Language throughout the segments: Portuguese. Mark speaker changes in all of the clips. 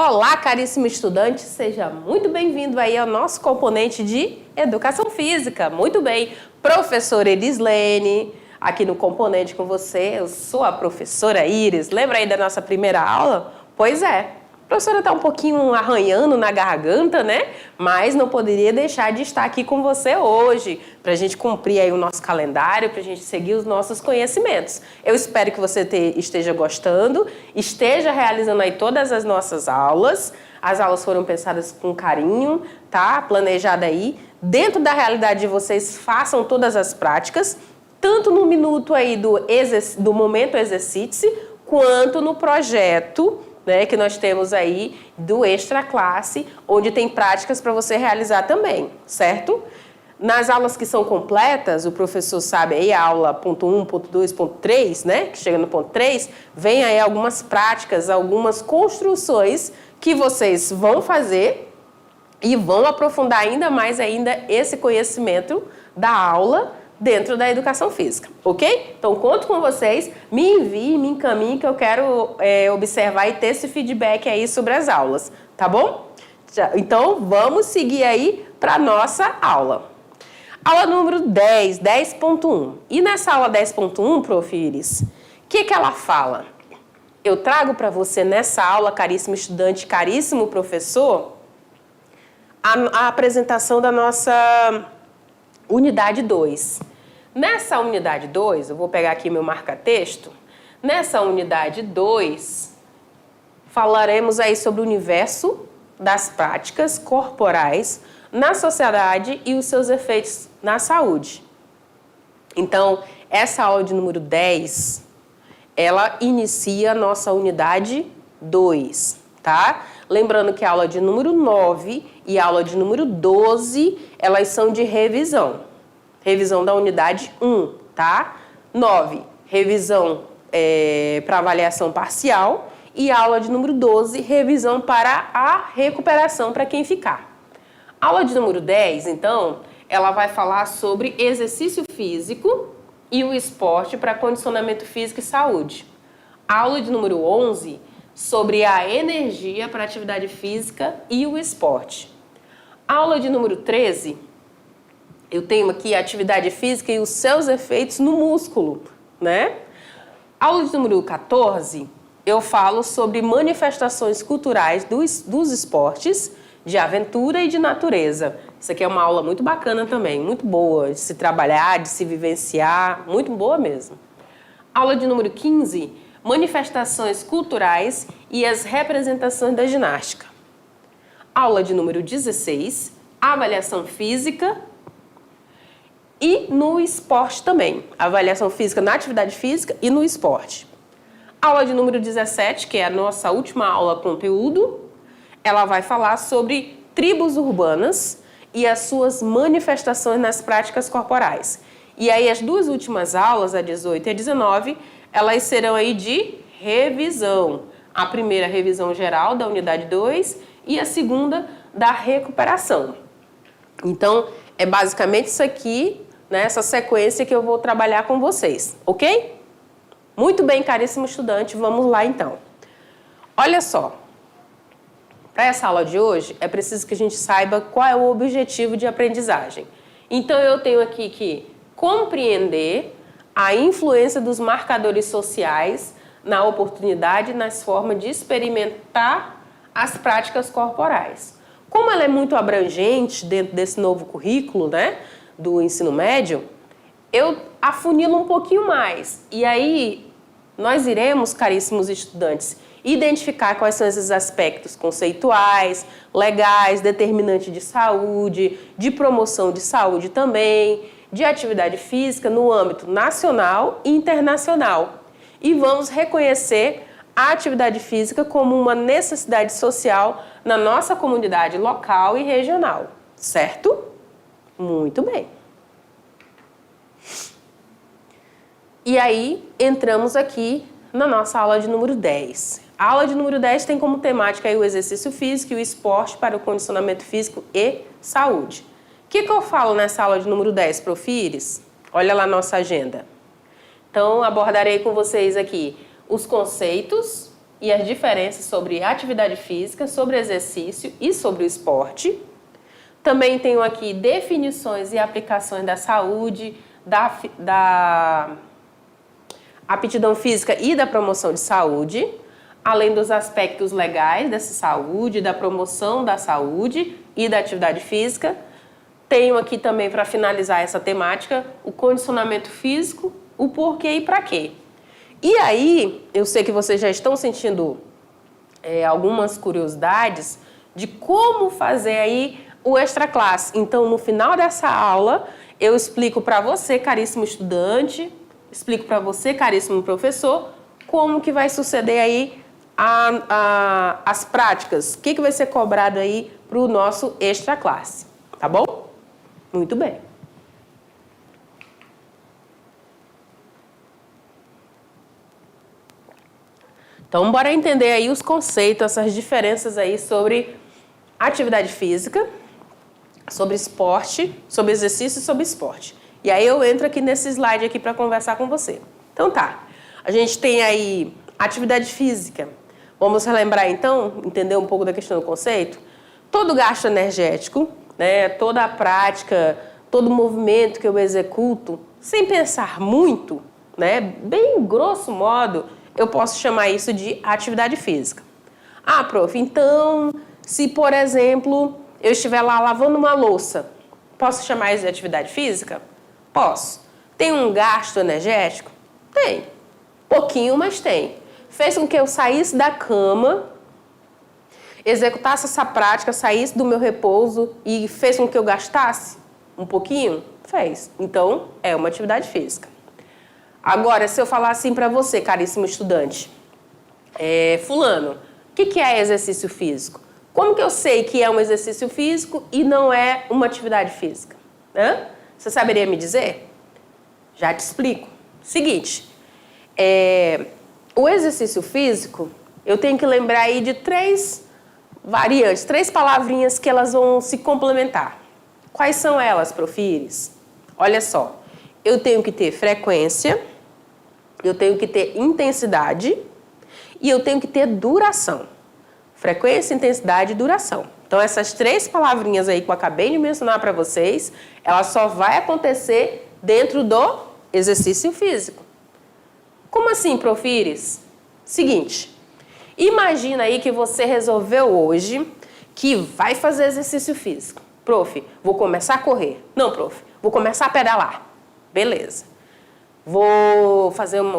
Speaker 1: Olá, caríssimo estudante, seja muito bem-vindo aí ao nosso componente de Educação Física. Muito bem, professora Elislene, aqui no componente com você, eu sou a professora Iris. Lembra aí da nossa primeira aula? Pois é, a professora está um pouquinho arranhando na garganta, né? Mas não poderia deixar de estar aqui com você hoje, para a gente cumprir aí o nosso calendário, para a gente seguir os nossos conhecimentos. Eu espero que você esteja gostando, esteja realizando aí todas as nossas aulas. As aulas foram pensadas com carinho, tá? Planejada aí. Dentro da realidade de vocês, façam todas as práticas, tanto no minuto aí do momento exercite-se, quanto no projeto, né, que nós temos aí do Extra Classe, onde tem práticas para você realizar também, certo? Nas aulas que são completas, o professor sabe aí, a aula ponto 1, ponto 2, ponto 3, né, que chega no ponto 3, vem aí algumas práticas, algumas construções que vocês vão fazer e vão aprofundar ainda mais esse conhecimento da aula dentro da educação física, ok? Então, conto com vocês, me envie, me encaminhe, que eu quero observar e ter esse feedback aí sobre as aulas, tá bom? Então, vamos seguir aí para a nossa aula. Aula número 10, 10.1. E nessa aula 10.1, Prof. Iris, o que ela fala? Eu trago para você nessa aula, caríssimo estudante, caríssimo professor, a apresentação da nossa unidade 2. Nessa unidade 2, eu vou pegar aqui meu marca-texto. Nessa unidade 2, falaremos aí sobre o universo das práticas corporais na sociedade e os seus efeitos na saúde. Então, essa aula de número 10, ela inicia a nossa unidade 2, tá? Lembrando que a aula de número 9 e a aula de número 12, elas são de revisão. Revisão da unidade 1, tá? 9, revisão para avaliação parcial. E a aula de número 12, revisão para a recuperação para quem ficar. A aula de número 10, então, ela vai falar sobre exercício físico e o esporte para condicionamento físico e saúde. A aula de número 11, sobre a energia para atividade física e o esporte. A aula de número 13, eu tenho aqui a atividade física e os seus efeitos no músculo, né? A aula de número 14, eu falo sobre manifestações culturais dos esportes, de aventura e de natureza. Isso aqui é uma aula muito bacana também, muito boa de se trabalhar, de se vivenciar, muito boa mesmo. Aula de número 15, manifestações culturais e as representações da ginástica. Aula de número 16, avaliação física e no esporte também. Avaliação física na atividade física e no esporte. Aula de número 17, que é a nossa última aula conteúdo, ela vai falar sobre tribos urbanas e as suas manifestações nas práticas corporais. E aí as duas últimas aulas, a 18 e a 19, elas serão aí de revisão. A primeira, revisão geral da unidade 2 e a segunda, da recuperação. Então, é basicamente isso aqui, né, essa sequência que eu vou trabalhar com vocês, ok? Muito bem, caríssimo estudante, vamos lá então. Olha só, para essa aula de hoje, é preciso que a gente saiba qual é o objetivo de aprendizagem. Então, eu tenho aqui que compreender a influência dos marcadores sociais na oportunidade e nas formas de experimentar as práticas corporais. Como ela é muito abrangente dentro desse novo currículo, né, do ensino médio, eu afunilo um pouquinho mais. E aí, nós iremos, caríssimos estudantes, identificar quais são esses aspectos conceituais, legais, determinante de saúde, de promoção de saúde também, de atividade física no âmbito nacional e internacional. E vamos reconhecer a atividade física como uma necessidade social na nossa comunidade local e regional, certo? Muito bem. E aí, entramos aqui na nossa aula de número 10. A aula de número 10 tem como temática aí o exercício físico e o esporte para o condicionamento físico e saúde. O que eu falo nessa aula de número 10, Prof. Iris? Olha lá a nossa agenda. Então, abordarei com vocês aqui os conceitos, e as diferenças sobre atividade física, sobre exercício e sobre o esporte. Também tenho aqui definições e aplicações da saúde, da aptidão física e da promoção de saúde, além dos aspectos legais dessa saúde, da promoção da saúde e da atividade física. Tenho aqui também, para finalizar essa temática, o condicionamento físico, o porquê e para quê. E aí, eu sei que vocês já estão sentindo algumas curiosidades de como fazer aí o extra classe. Então, no final dessa aula, eu explico para você, caríssimo estudante, explico para você, caríssimo professor, como que vai suceder aí as práticas, o que vai ser cobrado aí para o nosso extra classe, tá bom? Muito bem. Então, bora entender aí os conceitos, essas diferenças aí sobre atividade física, sobre esporte, sobre exercício e sobre esporte. E aí eu entro aqui nesse slide aqui para conversar com você. Então tá, a gente tem aí atividade física. Vamos relembrar então, entender um pouco da questão do conceito? Todo gasto energético, né, toda a prática, todo movimento que eu executo, sem pensar muito, né, bem grosso modo, eu posso chamar isso de atividade física. Ah, prof, então, se por exemplo, eu estiver lá lavando uma louça, posso chamar isso de atividade física? Posso. Tem um gasto energético? Tem. Pouquinho, mas tem. Fez com que eu saísse da cama, executasse essa prática, saísse do meu repouso e fez com que eu gastasse um pouquinho? Fez. Então, é uma atividade física. Agora, se eu falar assim para você, caríssimo estudante, fulano, o que é exercício físico? Como que eu sei que é um exercício físico e não é uma atividade física? Você saberia me dizer? Já te explico. Seguinte, o exercício físico, eu tenho que lembrar aí de 3 variantes, 3 palavrinhas que elas vão se complementar. Quais são elas, profires? Olha só, eu tenho que ter frequência, eu tenho que ter intensidade e eu tenho que ter duração. Frequência, intensidade e duração. Então, essas 3 palavrinhas aí que eu acabei de mencionar para vocês, ela só vai acontecer dentro do exercício físico. Como assim, profires? Seguinte, imagina aí que você resolveu hoje que vai fazer exercício físico. Prof, vou começar a correr. Não, prof, vou começar a pedalar. Beleza. Vou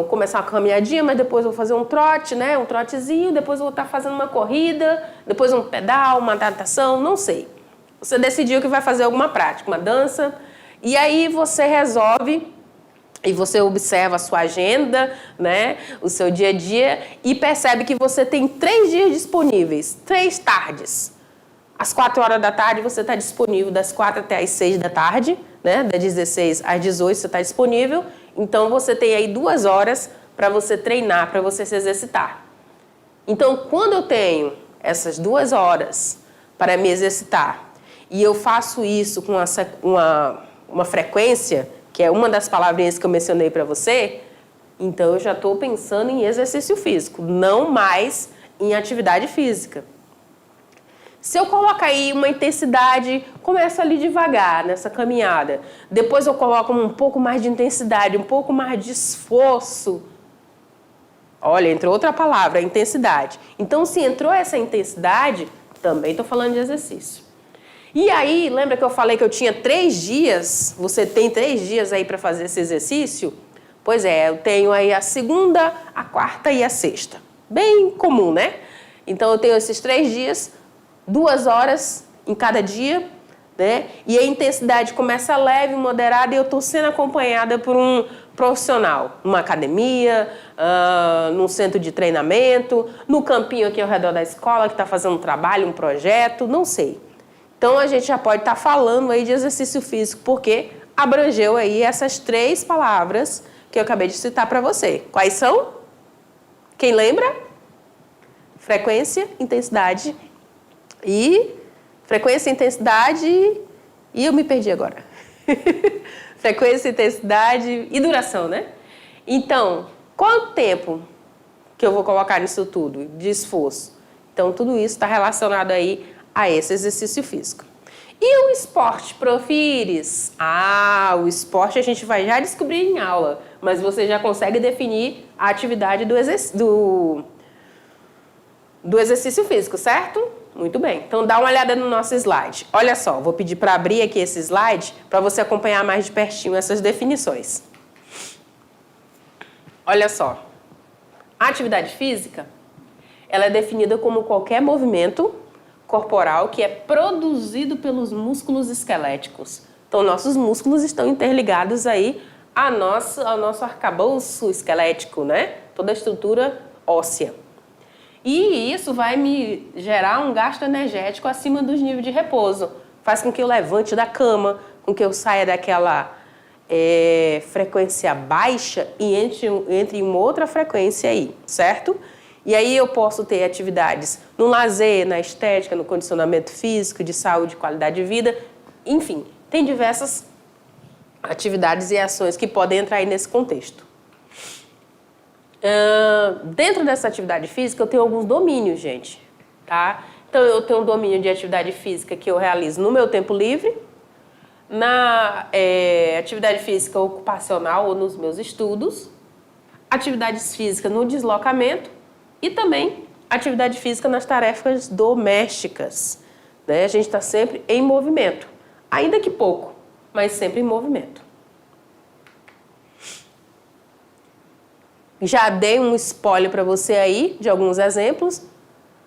Speaker 1: começar uma caminhadinha, mas depois vou fazer um trote, né? Um trotezinho, depois vou estar fazendo uma corrida, depois um pedal, uma natação, não sei. Você decidiu que vai fazer alguma prática, uma dança, e aí você resolve e você observa a sua agenda, né? O seu dia a dia e percebe que você tem 3 dias disponíveis, 3 tardes. Às 4 horas da tarde você está disponível, das 4 até as 6 da tarde, né? Das 16 às 18 você está disponível. Então, você tem aí 2 horas para você treinar, para você se exercitar. Então, quando eu tenho essas 2 horas para me exercitar e eu faço isso com uma frequência, que é uma das palavrinhas que eu mencionei para você, então eu já estou pensando em exercício físico, não mais em atividade física. Se eu coloco aí uma intensidade, começo ali devagar nessa caminhada. Depois eu coloco um pouco mais de intensidade, um pouco mais de esforço. Olha, entrou outra palavra, intensidade. Então, se entrou essa intensidade, também estou falando de exercício. E aí, lembra que eu falei que eu tinha 3 dias? Você tem 3 dias aí para fazer esse exercício? Pois é, eu tenho aí a segunda, a quarta e a sexta. Bem comum, né? Então, eu tenho esses 3 dias... 2 horas em cada dia, né? E a intensidade começa leve, moderada, e eu estou sendo acompanhada por um profissional, numa academia, num centro de treinamento, no campinho aqui ao redor da escola, que está fazendo um trabalho, um projeto, não sei. Então, a gente já pode estar falando aí de exercício físico, porque abrangeu aí essas 3 palavras que eu acabei de citar para você. Quais são? Quem lembra? Frequência, intensidade e frequência, intensidade e eu me perdi agora. Frequência, intensidade e duração, né? Então, quanto tempo que eu vou colocar nisso tudo? De esforço. Então, tudo isso está relacionado aí a esse exercício físico. E o esporte, Profires? O esporte a gente vai já descobrir em aula, mas você já consegue definir a atividade do exercício físico, certo? Muito bem. Então, dá uma olhada no nosso slide. Olha só, vou pedir para abrir aqui esse slide para você acompanhar mais de pertinho essas definições. Olha só. A atividade física, ela é definida como qualquer movimento corporal que é produzido pelos músculos esqueléticos. Então, nossos músculos estão interligados aí ao nosso arcabouço esquelético, né? Toda a estrutura óssea. E isso vai me gerar um gasto energético acima dos níveis de repouso. Faz com que eu levante da cama, com que eu saia daquela frequência baixa e entre em uma outra frequência aí, certo? E aí eu posso ter atividades no lazer, na estética, no condicionamento físico, de saúde, qualidade de vida. Enfim, tem diversas atividades e ações que podem entrar aí nesse contexto. Dentro dessa atividade física, eu tenho alguns domínios, gente, tá? Então, eu tenho um domínio de atividade física que eu realizo no meu tempo livre, na atividade física ocupacional ou nos meus estudos, atividades físicas no deslocamento e também atividade física nas tarefas domésticas, né? A gente está sempre em movimento, ainda que pouco, mas sempre em movimento. Já dei um spoiler para você aí de alguns exemplos,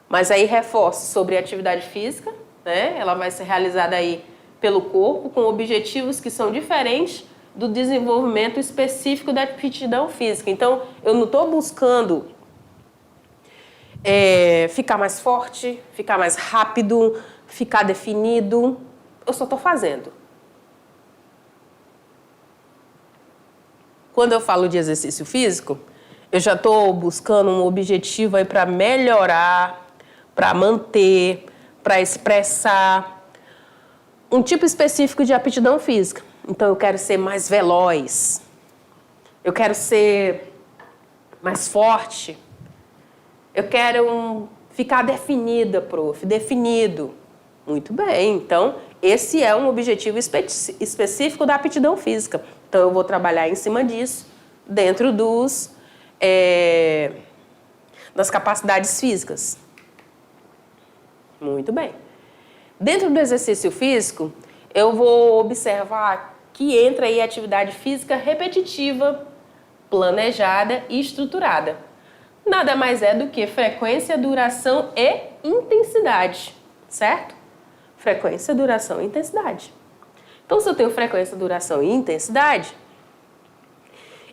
Speaker 1: mas aí reforço sobre a atividade física, né? Ela vai ser realizada aí pelo corpo com objetivos que são diferentes do desenvolvimento específico da aptidão física. Então, eu não estou buscando ficar mais forte, ficar mais rápido, ficar definido. Eu só estou fazendo. Quando eu falo de exercício físico, eu já estou buscando um objetivo aí para melhorar, para manter, para expressar um tipo específico de aptidão física. Então, eu quero ser mais veloz, eu quero ser mais forte, eu quero ficar definida, definido. Muito bem, então, esse é um objetivo específico da aptidão física. Então, eu vou trabalhar em cima disso, dentro das capacidades físicas. Muito bem. Dentro do exercício físico, eu vou observar que entra aí atividade física repetitiva, planejada e estruturada. Nada mais é do que frequência, duração e intensidade, certo? Frequência, duração e intensidade. Então, se eu tenho frequência, duração e intensidade,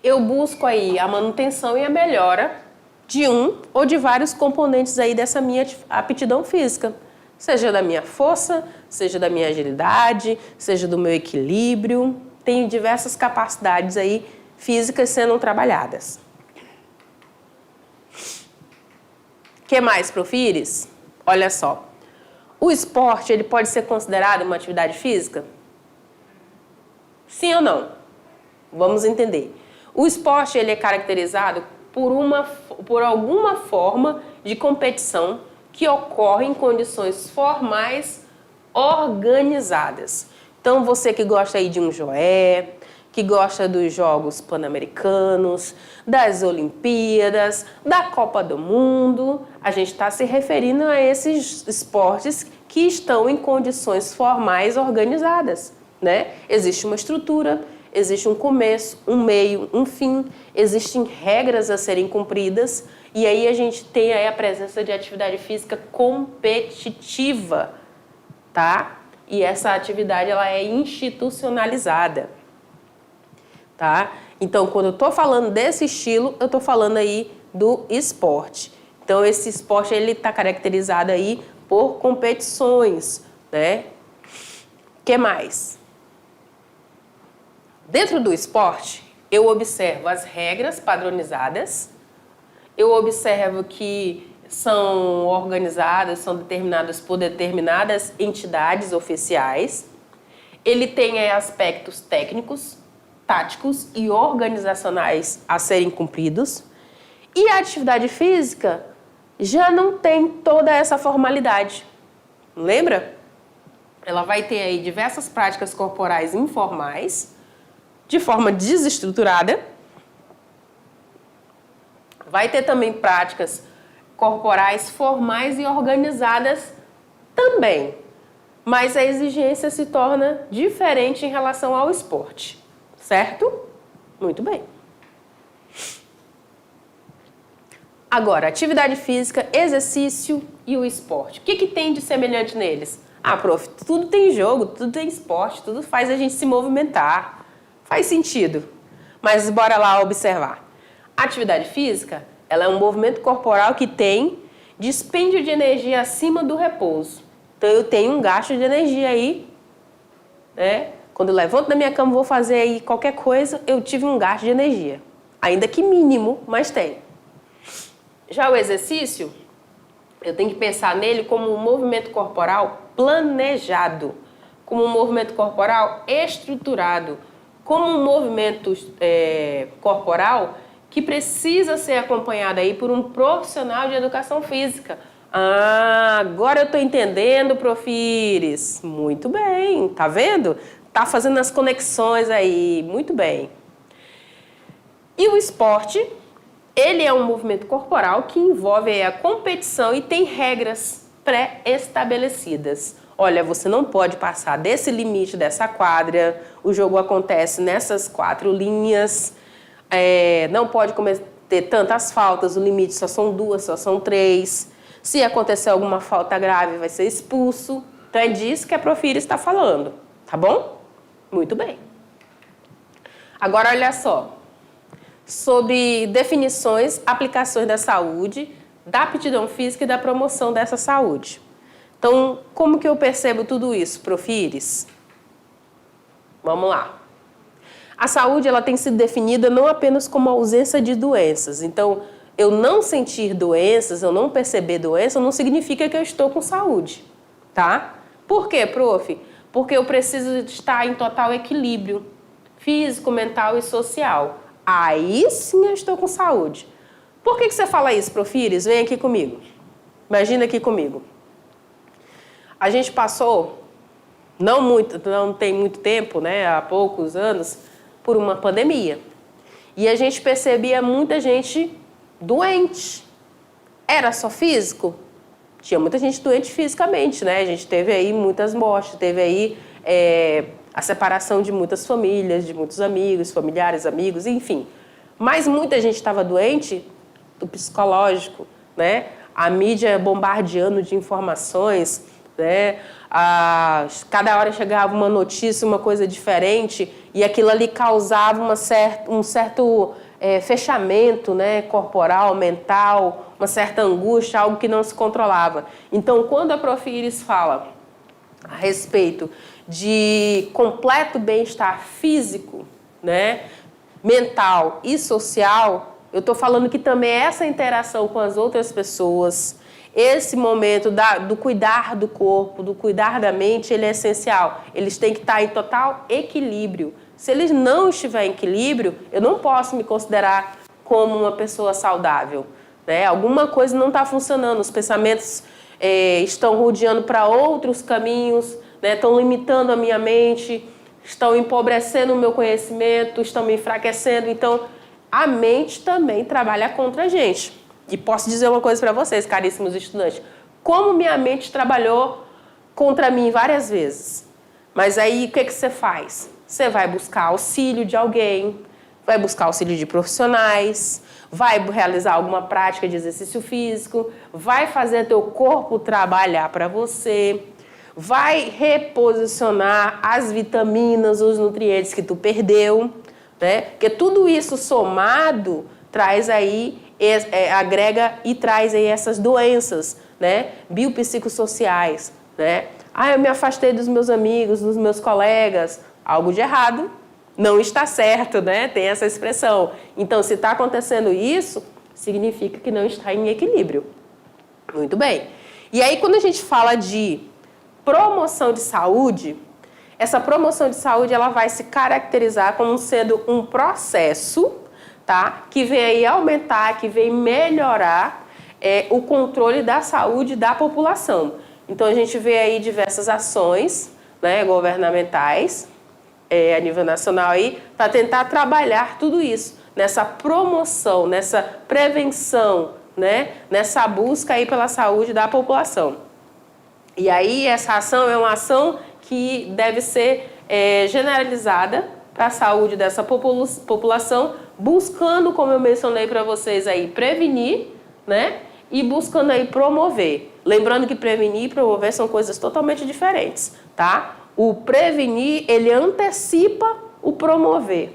Speaker 1: eu busco aí a manutenção e a melhora de um ou de vários componentes aí dessa minha aptidão física. Seja da minha força, seja da minha agilidade, seja do meu equilíbrio. Tenho diversas capacidades aí físicas sendo trabalhadas. O que mais, Profires? Olha só. O esporte, ele pode ser considerado uma atividade física? Sim ou não? Vamos entender. O esporte, ele é caracterizado por alguma forma de competição que ocorre em condições formais organizadas. Então, você que gosta aí de um joé, que gosta dos Jogos Pan-Americanos, das Olimpíadas, da Copa do Mundo, a gente está se referindo a esses esportes que estão em condições formais organizadas, né? Existe uma estrutura, existe um começo, um meio, um fim, existem regras a serem cumpridas e aí a gente tem aí a presença de atividade física competitiva, tá? E essa atividade ela é institucionalizada, tá? Então, quando eu estou falando desse estilo, eu estou falando aí do esporte. Então, esse esporte ele está caracterizado aí por competições, né? O que mais? Dentro do esporte, eu observo as regras padronizadas, eu observo que são organizadas, são determinadas por determinadas entidades oficiais. Ele tem aspectos técnicos, táticos e organizacionais a serem cumpridos. E a atividade física já não tem toda essa formalidade. Lembra? Ela vai ter aí diversas práticas corporais informais, de forma desestruturada. Vai ter também práticas corporais formais e organizadas também. Mas a exigência se torna diferente em relação ao esporte. Certo? Muito bem. Agora, atividade física, exercício e o esporte. O que tem de semelhante neles? Ah, prof, tudo tem jogo, tudo tem esporte, tudo faz a gente se movimentar. Faz sentido. Mas bora lá observar. A atividade física, ela é um movimento corporal que tem dispêndio de energia acima do repouso. Então, eu tenho um gasto de energia aí, né? Quando eu levanto da minha cama, vou fazer aí qualquer coisa, eu tive um gasto de energia. Ainda que mínimo, mas tem. Já o exercício, eu tenho que pensar nele como um movimento corporal planejado, como um movimento corporal estruturado, como um movimento corporal que precisa ser acompanhado aí por um profissional de educação física. Ah, agora eu estou entendendo, Profires. Muito bem, tá vendo? Tá fazendo as conexões aí, muito bem. E o esporte, ele é um movimento corporal que envolve a competição e tem regras pré-estabelecidas. Olha, você não pode passar desse limite dessa quadra, o jogo acontece nessas 4 linhas, não pode cometer tantas faltas, o limite só são 2, só são 3. Se acontecer alguma falta grave, vai ser expulso. Então é disso que a Profires está falando, tá bom? Muito bem. Agora olha só, sobre definições, aplicações da saúde, da aptidão física e da promoção dessa saúde. Então, como que eu percebo tudo isso, Profires? Vamos lá. A saúde, ela tem sido definida não apenas como ausência de doenças. Então, eu não sentir doenças, eu não perceber doença, não significa que eu estou com saúde, tá? Por quê, prof? Porque eu preciso estar em total equilíbrio físico, mental e social. Aí sim eu estou com saúde. Por que você fala isso, Profires? Vem aqui comigo. Imagina aqui comigo. A gente passou, não tem muito tempo, né, há poucos anos, por uma pandemia. E a gente percebia muita gente doente. Era só físico? Tinha muita gente doente fisicamente, né? A gente teve aí muitas mortes, teve aí a separação de muitas famílias, de muitos amigos, familiares, amigos, enfim. Mas muita gente estava doente do psicológico, né? A mídia bombardeando de informações, né? Cada hora chegava uma notícia, uma coisa diferente, e aquilo ali causava um certo fechamento, né? Corporal, mental, uma certa angústia, algo que não se controlava. Então, quando a Profires fala a respeito de completo bem-estar físico, né, mental e social, eu estou falando que também essa interação com as outras pessoas, esse momento do cuidar do corpo, do cuidar da mente, ele é essencial. Eles têm que estar em total equilíbrio. Se eles não estiverem em equilíbrio, eu não posso me considerar como uma pessoa saudável, né? Alguma coisa não está funcionando, os pensamentos estão rodeando para outros caminhos, né? Estão limitando a minha mente, estão empobrecendo o meu conhecimento, estão me enfraquecendo. Então, a mente também trabalha contra a gente. E posso dizer uma coisa para vocês, caríssimos estudantes, como minha mente trabalhou contra mim várias vezes. Mas aí, o que você faz? Você vai buscar auxílio de alguém, vai buscar auxílio de profissionais, vai realizar alguma prática de exercício físico, vai fazer teu corpo trabalhar para você, vai reposicionar as vitaminas, os nutrientes que tu perdeu, né? Porque tudo isso somado traz aí, agrega e traz aí essas doenças, né? Biopsicossociais, né? Eu me afastei dos meus amigos, dos meus colegas, algo de errado, não está certo, né? Tem essa expressão. Então, se está acontecendo isso, significa que não está em equilíbrio. Muito bem. E aí, quando a gente fala de promoção de saúde, essa promoção de saúde ela vai se caracterizar como sendo um processo, tá? Que vem aí aumentar, que vem melhorar o controle da saúde da população. Então, a gente vê aí diversas ações, né, governamentais a nível nacional aí para tentar trabalhar tudo isso, nessa promoção, nessa prevenção, né, nessa busca aí pela saúde da população. E aí, essa ação é uma ação que deve ser generalizada para a saúde dessa população, buscando, como eu mencionei para vocês aí, prevenir, né? E buscando aí promover. Lembrando que prevenir e promover são coisas totalmente diferentes, tá? O prevenir, ele antecipa o promover,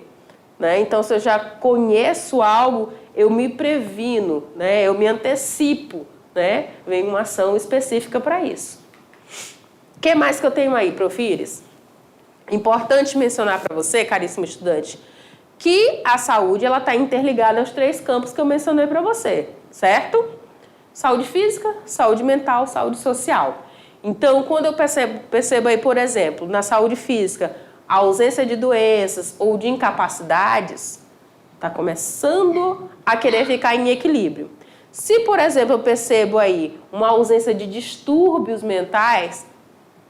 Speaker 1: né? Então, se eu já conheço algo, eu me previno, né? Eu me antecipo, né? Vem uma ação específica para isso. O que mais que eu tenho aí, Profires? Importante mencionar para você, caríssimo estudante, que a saúde ela está interligada aos 3 campos que eu mencionei para você, certo? Saúde física, saúde mental, saúde social. Então, quando eu percebo aí, por exemplo, na saúde física, a ausência de doenças ou de incapacidades, está começando a querer ficar em equilíbrio. Se, por exemplo, eu percebo aí uma ausência de distúrbios mentais,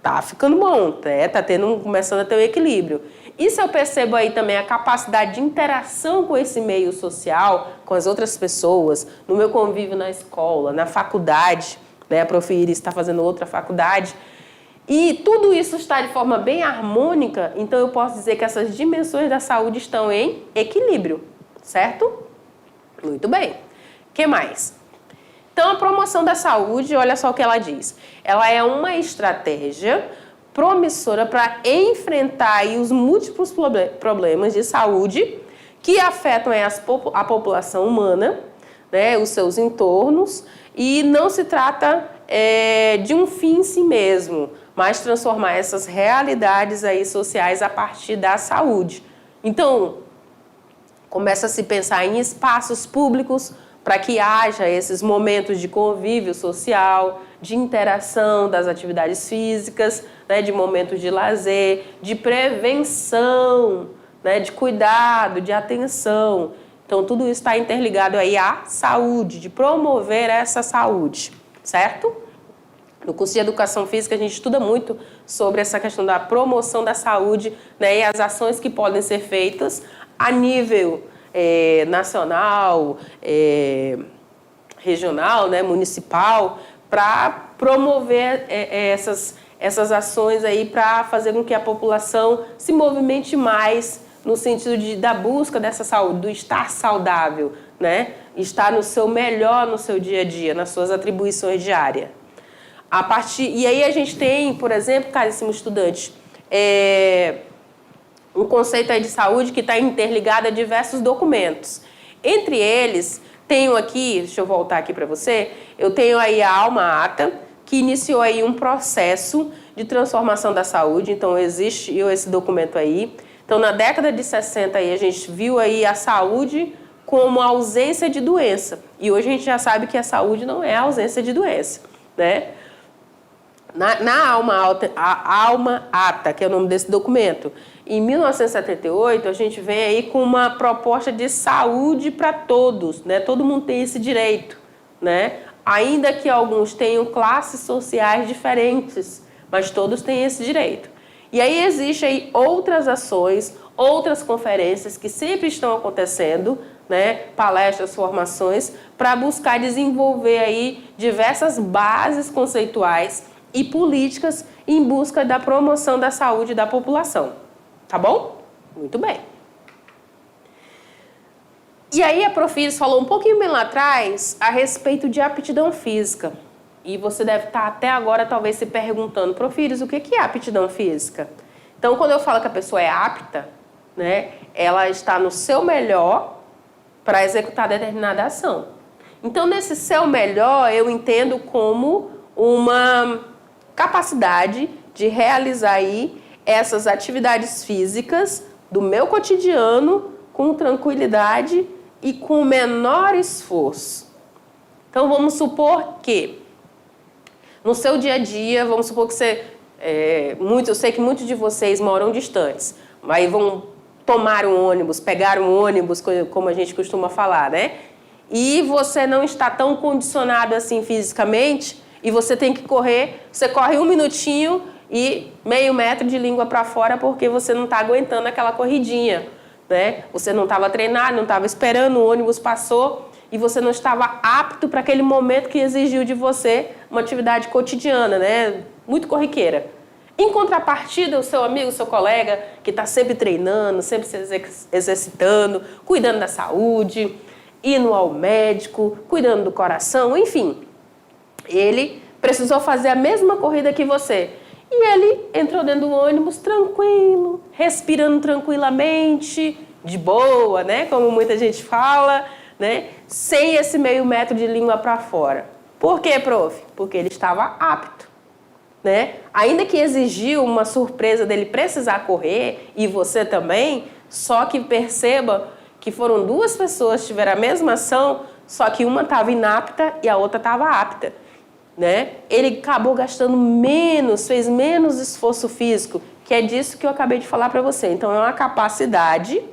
Speaker 1: tá ficando bom, né? Tá começando a ter um equilíbrio. E se eu percebo aí também a capacidade de interação com esse meio social, com as outras pessoas, no meu convívio na escola, na faculdade, né? A Prof. Iris está fazendo outra faculdade, e tudo isso está de forma bem harmônica, então eu posso dizer que essas dimensões da saúde estão em equilíbrio, certo? Muito bem. O que mais? Então, a promoção da saúde, olha só o que ela diz. Ela é uma estratégia promissora para enfrentar aí os múltiplos problemas de saúde que afetam aí a população humana, né, os seus entornos, e não se trata de um fim em si mesmo, mas transformar essas realidades aí sociais a partir da saúde. Então, começa a se pensar em espaços públicos para que haja esses momentos de convívio social, de interação das atividades físicas, né, de momentos de lazer, de prevenção, né, de cuidado, de atenção. Então, tudo isso está interligado aí à saúde, de promover essa saúde, certo? No curso de Educação Física, a gente estuda muito sobre essa questão da promoção da saúde, né, e as ações que podem ser feitas a nível nacional, regional, né, municipal, para promover essas ações aí para fazer com que a população se movimente mais no sentido da busca dessa saúde, do estar saudável, né, estar no seu melhor no seu dia a dia, nas suas atribuições diárias. E aí a gente tem, por exemplo, caríssimo estudante, um conceito aí de saúde que está interligado a diversos documentos. Entre eles, tenho aqui, deixa eu voltar aqui para você, eu tenho aí a Alma Ata, que iniciou aí um processo de transformação da saúde, então existe esse documento aí. Então, na década de 60, aí, a gente viu aí a saúde como ausência de doença, e hoje a gente já sabe que a saúde não é ausência de doença, né? Na Alma Ata, que é o nome desse documento, em 1978, a gente vem aí com uma proposta de saúde para todos, né? Todo mundo tem esse direito, né? Ainda que alguns tenham classes sociais diferentes, mas todos têm esse direito. E aí existem aí outras ações, outras conferências que sempre estão acontecendo, né? Palestras, formações, para buscar desenvolver aí diversas bases conceituais e políticas em busca da promoção da saúde da população. Tá bom? Muito bem. E aí a Prof. Iris falou um pouquinho bem lá atrás a respeito de aptidão física. E você deve estar até agora talvez se perguntando, Prof. Iris, o que é aptidão física? Então, quando eu falo que a pessoa é apta, né, ela está no seu melhor para executar determinada ação. Então, nesse seu melhor, eu entendo como uma capacidade de realizar aí essas atividades físicas do meu cotidiano com tranquilidade e com menor esforço. Então, vamos supor que no seu dia a dia, vamos supor que eu sei que muitos de vocês moram distantes, aí vão tomar um ônibus, pegar um ônibus, como a gente costuma falar, né? E você não está tão condicionado assim fisicamente e você tem que correr, você corre 1 minutinho e meio metro de língua para fora porque você não está aguentando aquela corridinha, né? Você não estava treinado, não estava esperando, o ônibus passou e você não estava apto para aquele momento que exigiu de você uma atividade cotidiana, né? Muito corriqueira. Em contrapartida, o seu amigo, o seu colega, que está sempre treinando, sempre se exercitando, cuidando da saúde, indo ao médico, cuidando do coração, enfim. Ele precisou fazer a mesma corrida que você. E ele entrou dentro do ônibus tranquilo, respirando tranquilamente, de boa, né? Como muita gente fala, né? Sem esse meio metro de língua para fora. Por quê, prof? Porque ele estava apto, né? Ainda que exigiu uma surpresa dele precisar correr, e você também, só que perceba que foram 2 pessoas que tiveram a mesma ação, só que uma estava inapta e a outra estava apta, né? Ele acabou gastando menos, fez menos esforço físico, que é disso que eu acabei de falar para você. Então, é uma capacidade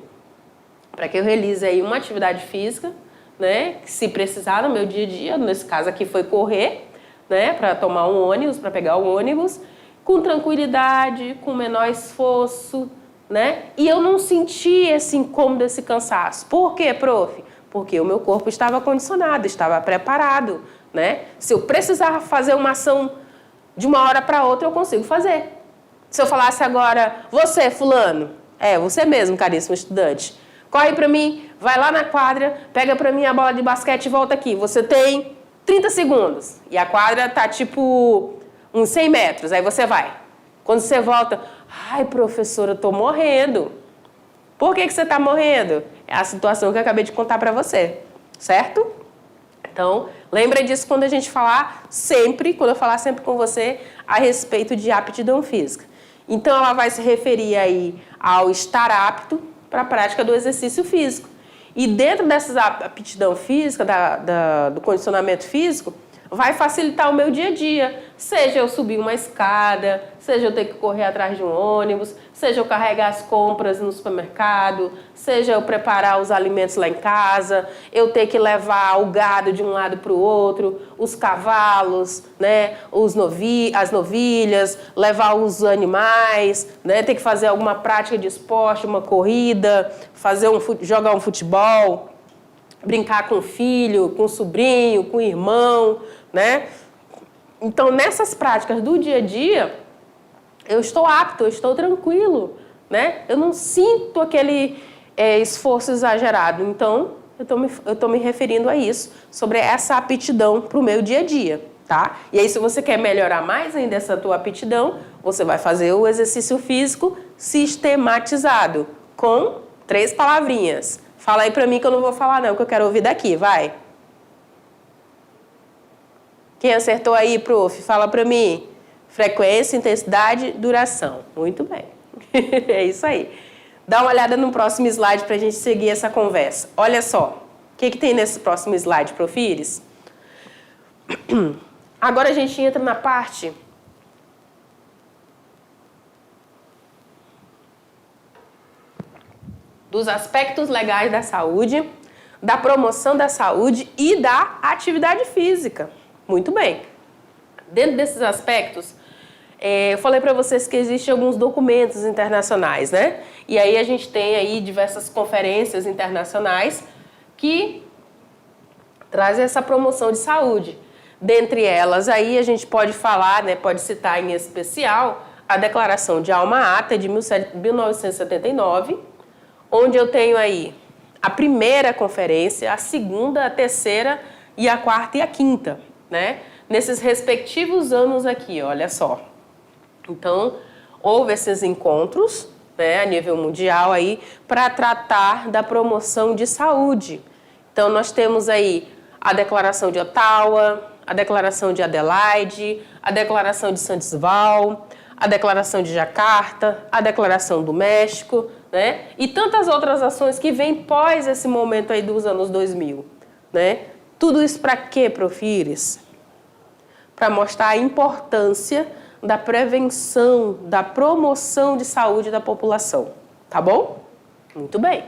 Speaker 1: para que eu realize aí uma atividade física, né? Se precisar no meu dia a dia, nesse caso aqui foi correr, né? Para tomar um ônibus, para pegar o ônibus, com tranquilidade, com menor esforço, né? E eu não senti esse incômodo, esse cansaço. Por quê, prof? Porque o meu corpo estava condicionado, estava preparado, né? Se eu precisar fazer uma ação de uma hora para outra, eu consigo fazer. Se eu falasse agora, você, fulano, você mesmo, caríssimo estudante, corre para mim, vai lá na quadra, pega para mim a bola de basquete e volta aqui. Você tem 30 segundos. E a quadra tá tipo uns 100 metros. Aí você vai. Quando você volta, ai, professora, eu tô morrendo. Por que você tá morrendo? É a situação que eu acabei de contar para você, certo? Então, lembra disso quando a gente falar sempre, quando eu falar sempre com você a respeito de aptidão física. Então, ela vai se referir aí ao estar apto para a prática do exercício físico. E dentro dessa aptidão física, do condicionamento físico, vai facilitar o meu dia a dia. Seja eu subir uma escada, seja eu ter que correr atrás de um ônibus, seja eu carregar as compras no supermercado, seja eu preparar os alimentos lá em casa, eu ter que levar o gado de um lado para o outro, os cavalos, né, as novilhas, levar os animais, né, ter que fazer alguma prática de esporte, uma corrida, jogar um futebol, brincar com o filho, com o sobrinho, com o irmão, né? Então, nessas práticas do dia a dia, eu estou apto, eu estou tranquilo, né? Eu não sinto aquele esforço exagerado. Então, eu estou me referindo a isso, sobre essa aptidão para o meu dia a dia, tá? E aí, se você quer melhorar mais ainda essa tua aptidão, você vai fazer o exercício físico sistematizado, com 3 palavrinhas. Fala aí pra mim que eu não vou falar não, que eu quero ouvir daqui, vai. Quem acertou aí, prof? Fala pra mim. Frequência, intensidade, duração. Muito bem. É isso aí. Dá uma olhada no próximo slide pra gente seguir essa conversa. Olha só. O que tem nesse próximo slide, profires? Agora a gente entra na parte dos aspectos legais da saúde, da promoção da saúde e da atividade física. Muito bem. Dentro desses aspectos, eu falei para vocês que existem alguns documentos internacionais, né? E aí a gente tem aí diversas conferências internacionais que trazem essa promoção de saúde. Dentre elas, aí a gente pode falar, né, pode citar em especial a Declaração de Alma Ata de 1979, onde eu tenho aí a primeira conferência, a segunda, a terceira e a quarta e a quinta, né? Nesses respectivos anos aqui, olha só. Então, houve esses encontros, né, a nível mundial aí, para tratar da promoção de saúde. Então, nós temos aí a Declaração de Ottawa, a Declaração de Adelaide, a Declaração de Santiago, a Declaração de Jacarta, a Declaração do México, né? E tantas outras ações que vêm pós esse momento aí dos anos 2000, né? Tudo isso para quê, profires? Para mostrar a importância da prevenção, da promoção de saúde da população, tá bom? Muito bem.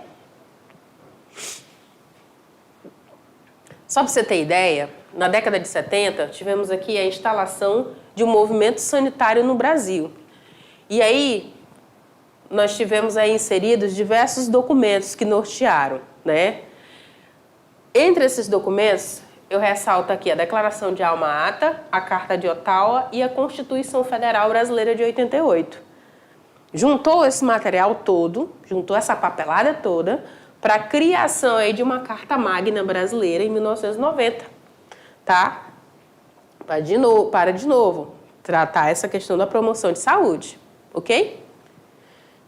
Speaker 1: Só para você ter ideia, na década de 70, tivemos aqui a instalação de um movimento sanitário no Brasil. E aí, nós tivemos aí inseridos diversos documentos que nortearam, né? Entre esses documentos, eu ressalto aqui a Declaração de Alma-Ata, a Carta de Ottawa e a Constituição Federal Brasileira de 88. Juntou esse material todo, juntou essa papelada toda, para a criação aí de uma Carta Magna brasileira em 1990, tá? Para de novo tratar essa questão da promoção de saúde, ok?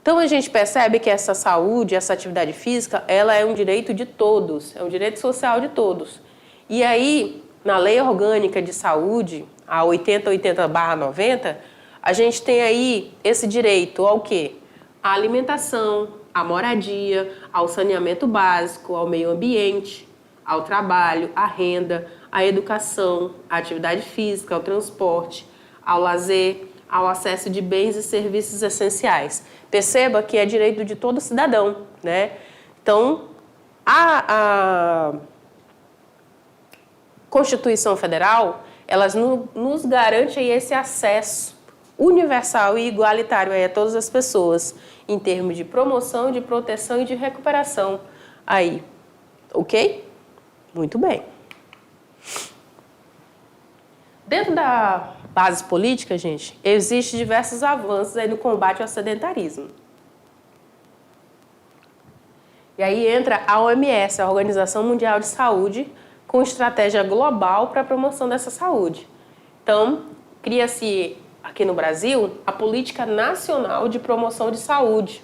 Speaker 1: Então a gente percebe que essa saúde, essa atividade física, ela é um direito de todos, é um direito social de todos. E aí, na Lei Orgânica de Saúde, a 8080/90, a gente tem aí esse direito ao quê? À alimentação, à moradia, ao saneamento básico, ao meio ambiente, ao trabalho, à renda, à educação, à atividade física, ao transporte, ao lazer, ao acesso de bens e serviços essenciais. Perceba que é direito de todo cidadão, né? Então, a Constituição Federal, ela nos garante aí esse acesso universal e igualitário aí a todas as pessoas, em termos de promoção, de proteção e de recuperação aí, ok? Muito bem. Dentro da base política, gente, existem diversos avanços aí no combate ao sedentarismo. E aí entra a OMS, a Organização Mundial de Saúde, com estratégia global para a promoção dessa saúde. Então, cria-se aqui no Brasil a Política Nacional de Promoção de Saúde,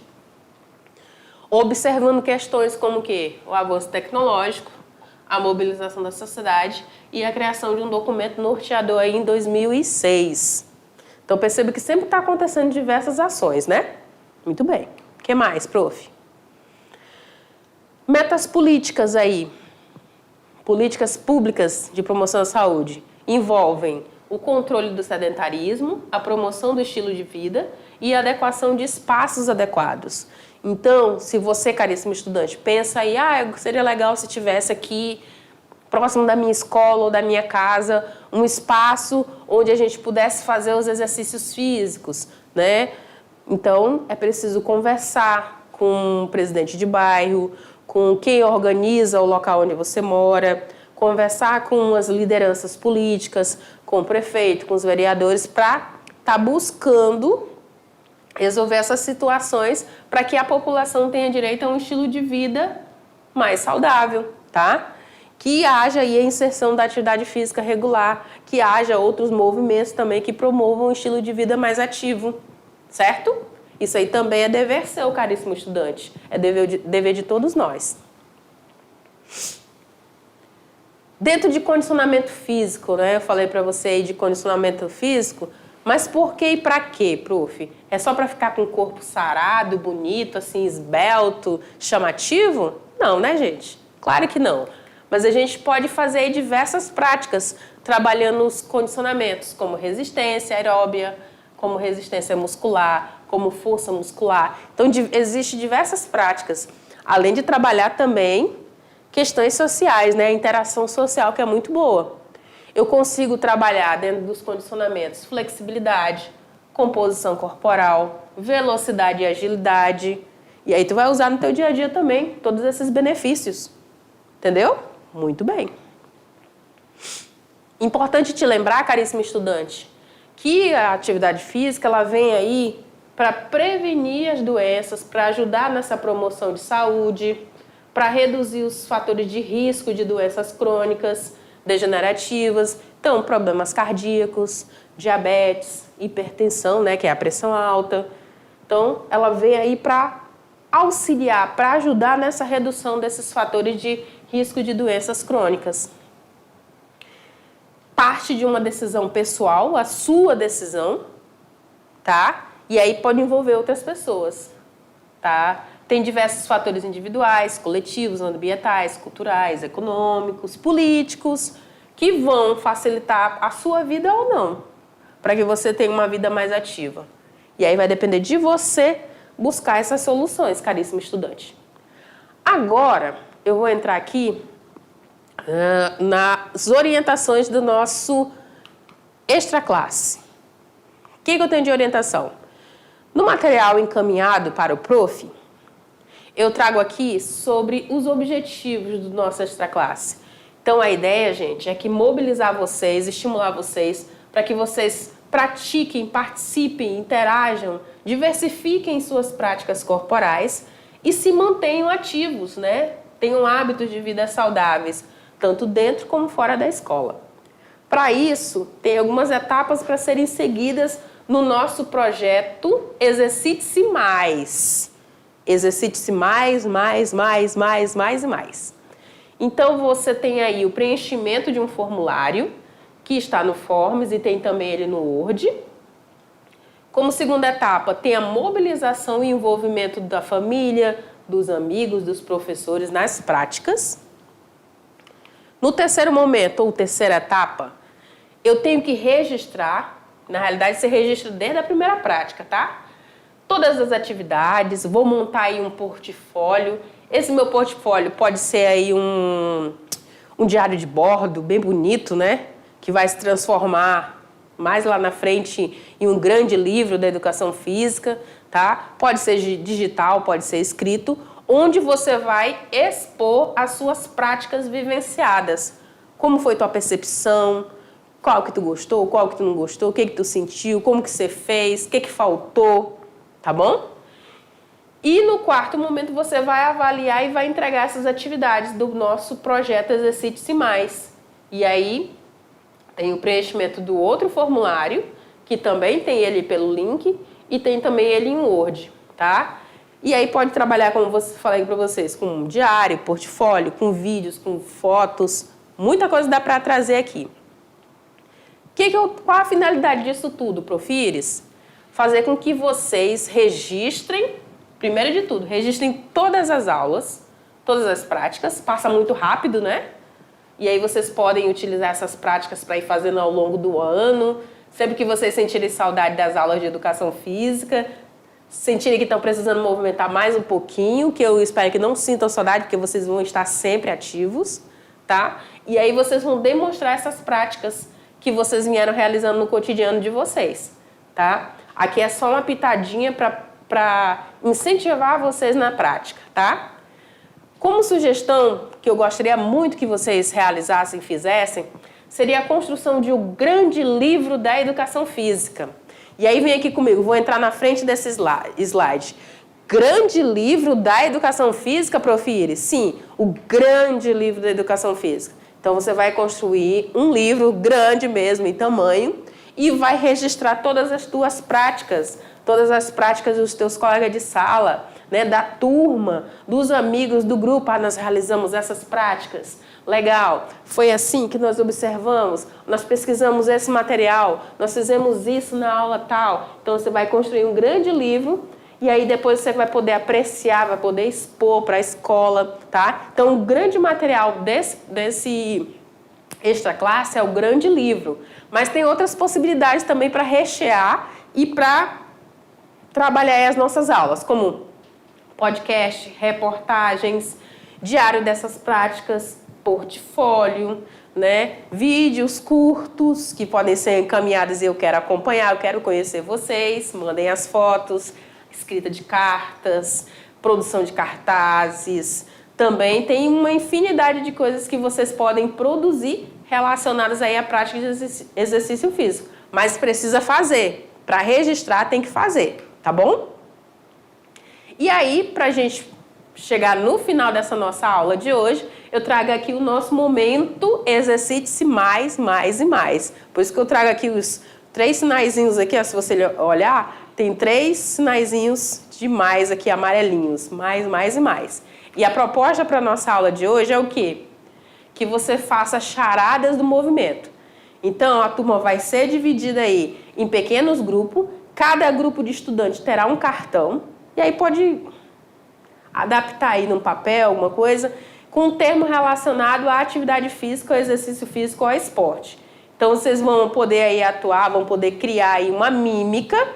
Speaker 1: observando questões como o quê? O avanço tecnológico, a mobilização da sociedade e a criação de um documento norteador aí em 2006. Então, perceba que sempre está acontecendo diversas ações, né? Muito bem. O que mais, prof? Metas políticas aí. Políticas públicas de promoção à saúde envolvem o controle do sedentarismo, a promoção do estilo de vida e a adequação de espaços adequados. Então, se você, caríssimo estudante, pensa aí, seria legal se tivesse aqui, próximo da minha escola ou da minha casa, um espaço onde a gente pudesse fazer os exercícios físicos, né? Então, é preciso conversar com o presidente de bairro, com quem organiza o local onde você mora, conversar com as lideranças políticas, com o prefeito, com os vereadores, para estar buscando resolver essas situações para que a população tenha direito a um estilo de vida mais saudável, tá? Que haja aí a inserção da atividade física regular, que haja outros movimentos também que promovam um estilo de vida mais ativo, certo? Isso aí também é dever seu, caríssimo estudante. É dever de todos nós. Dentro de condicionamento físico, né? Eu falei para você aí de condicionamento físico, mas por que e para quê, prof? É só para ficar com o corpo sarado, bonito, assim, esbelto, chamativo? Não, né, gente? Claro que não. Mas a gente pode fazer aí diversas práticas, trabalhando os condicionamentos, como resistência aeróbia, como resistência muscular, como força muscular. Então, existem diversas práticas, além de trabalhar também questões sociais, né? A interação social, que é muito boa. Eu consigo trabalhar dentro dos condicionamentos flexibilidade, composição corporal, velocidade e agilidade. E aí tu vai usar no teu dia a dia também todos esses benefícios. Entendeu? Muito bem. Importante te lembrar, caríssimo estudante, que a atividade física ela vem aí para prevenir as doenças, para ajudar nessa promoção de saúde, para reduzir os fatores de risco de doenças crônicas, degenerativas, então problemas cardíacos, diabetes, hipertensão, né, que é a pressão alta. Então, ela vem aí para auxiliar, para ajudar nessa redução desses fatores de risco de doenças crônicas. Parte de uma decisão pessoal, a sua decisão, tá? E aí pode envolver outras pessoas, tá? Tem diversos fatores individuais, coletivos, ambientais, culturais, econômicos, políticos, que vão facilitar a sua vida ou não, para que você tenha uma vida mais ativa. E aí vai depender de você buscar essas soluções, caríssimo estudante. Agora, eu vou entrar aqui nas orientações do nosso extra classe. O que eu tenho de orientação? No material encaminhado para o prof, eu trago aqui sobre os objetivos do nosso extra classe. Então, a ideia, gente, é que mobilizar vocês, estimular vocês, para que vocês pratiquem, participem, interajam, diversifiquem suas práticas corporais e se mantenham ativos, né? Tenham hábitos de vida saudáveis, tanto dentro como fora da escola. Para isso, tem algumas etapas para serem seguidas no nosso projeto Exercite-se Mais. Exercite-se mais e mais. Então, você tem aí o preenchimento de um formulário, que está no Forms e tem também ele no Word. Como segunda etapa, tem a mobilização e envolvimento da família, dos amigos, dos professores nas práticas. No terceiro momento, ou terceira etapa, eu tenho que registrar, na realidade você registra desde a primeira prática, tá? Todas as atividades, vou montar aí um portfólio. Esse meu portfólio pode ser aí um diário de bordo bem bonito, né? Que vai se transformar mais lá na frente em um grande livro da educação física, tá? Pode ser digital, pode ser escrito, onde você vai expor as suas práticas vivenciadas. Como foi tua percepção, qual que tu gostou, qual que tu não gostou, o que que tu sentiu, como que você fez, o que que faltou, tá bom? E no quarto momento você vai avaliar e vai entregar essas atividades do nosso projeto Exercite-se Mais. E aí tem o preenchimento do outro formulário, que também tem ele pelo link, e tem também ele em Word, tá? E aí pode trabalhar, como eu falei para vocês, com um diário, portfólio, com vídeos, com fotos, muita coisa dá para trazer aqui. Qual a finalidade disso tudo, Profires? Fazer com que vocês registrem, primeiro de tudo, registrem todas as aulas, todas as práticas, passa muito rápido, né? E aí vocês podem utilizar essas práticas para ir fazendo ao longo do ano, sempre que vocês sentirem saudade das aulas de educação física, sentirem que estão precisando movimentar mais um pouquinho, que eu espero que não sintam saudade, porque vocês vão estar sempre ativos, tá? E aí vocês vão demonstrar essas práticas que vocês vieram realizando no cotidiano de vocês, tá? Aqui é só uma pitadinha para incentivar vocês na prática, tá? Como sugestão que eu gostaria muito que vocês realizassem, fizessem, seria a construção de um grande livro da educação física. E aí vem aqui comigo, vou entrar na frente desse slide. Grande livro da educação física, Profires? Sim, o grande livro da educação física. Então você vai construir um livro grande mesmo em tamanho e vai registrar todas as tuas práticas, todas as práticas dos teus colegas de sala, né, da turma, dos amigos do grupo. Nós realizamos essas práticas. Legal, foi assim que nós observamos, nós pesquisamos esse material, nós fizemos isso na aula tal. Então você vai construir um grande livro e aí depois você vai poder apreciar, vai poder expor para a escola, tá? Então o grande material desse extra classe é o grande livro, mas tem outras possibilidades também para rechear e para trabalhar as nossas aulas, como podcast, reportagens, diário dessas práticas, portfólio, né? Vídeos curtos que podem ser encaminhados e eu quero acompanhar, eu quero conhecer vocês, mandem as fotos, escrita de cartas, produção de cartazes. Também tem uma infinidade de coisas que vocês podem produzir relacionadas aí à prática de exercício físico, mas precisa fazer. Para registrar tem que fazer, tá bom? E aí, para a gente chegar no final dessa nossa aula de hoje, eu trago aqui o nosso momento Exercite-se mais e mais. Por isso que eu trago aqui os 3 sinaizinhos aqui, ó, se você olhar, tem 3 sinaizinhos de mais aqui, amarelinhos, mais e mais. E a proposta para a nossa aula de hoje é o quê? Que você faça charadas do movimento. Então, a turma vai ser dividida aí em pequenos grupos, cada grupo de estudante terá um cartão, e aí pode adaptar aí num papel, alguma coisa, com um termo relacionado à atividade física, ao exercício físico ou ao esporte. Então, vocês vão poder aí atuar, vão poder criar aí uma mímica,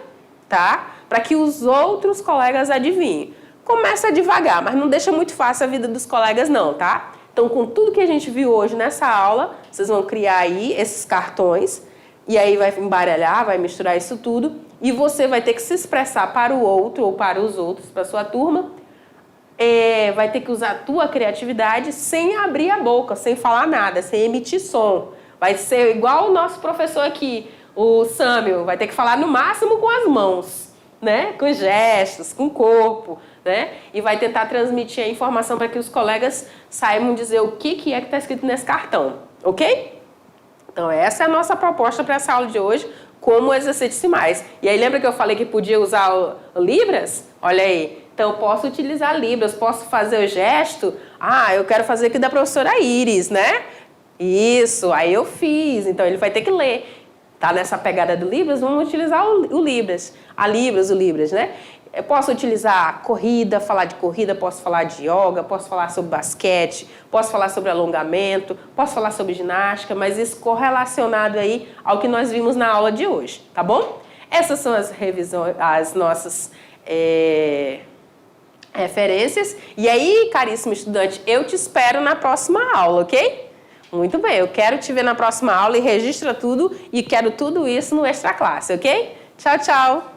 Speaker 1: tá? Para que os outros colegas adivinhem. começa devagar, mas não deixa muito fácil a vida dos colegas não, tá? Então, com tudo que a gente viu hoje nessa aula, vocês vão criar aí esses cartões, e aí vai embaralhar, vai misturar isso tudo, e você vai ter que se expressar para o outro ou para os outros, para a sua turma, vai ter que usar a tua criatividade sem abrir a boca, sem falar nada, sem emitir som. Vai ser igual o nosso professor aqui, o Samuel, vai ter que falar no máximo com as mãos, né? Com gestos, com o corpo, né? E vai tentar transmitir a informação para que os colegas saibam dizer o que é que está escrito nesse cartão, ok? Então essa é a nossa proposta para essa aula de hoje, como exercício mais. E aí lembra que eu falei que podia usar o Libras? Olha aí. Então, eu posso utilizar Libras, posso fazer o gesto. Eu quero fazer aqui da professora Iris, né? Isso, aí eu fiz. Então, ele vai ter que ler. Tá nessa pegada do Libras? Vamos utilizar o Libras. O Libras, né? Eu posso utilizar corrida, falar de corrida, posso falar de yoga, posso falar sobre basquete, posso falar sobre alongamento, posso falar sobre ginástica, mas isso correlacionado aí ao que nós vimos na aula de hoje, tá bom? Essas são as revisões, as nossas referências. E aí, caríssimo estudante, eu te espero na próxima aula, ok? Muito bem, eu quero te ver na próxima aula e registra tudo e quero tudo isso no Extra Classe, ok? Tchau, tchau!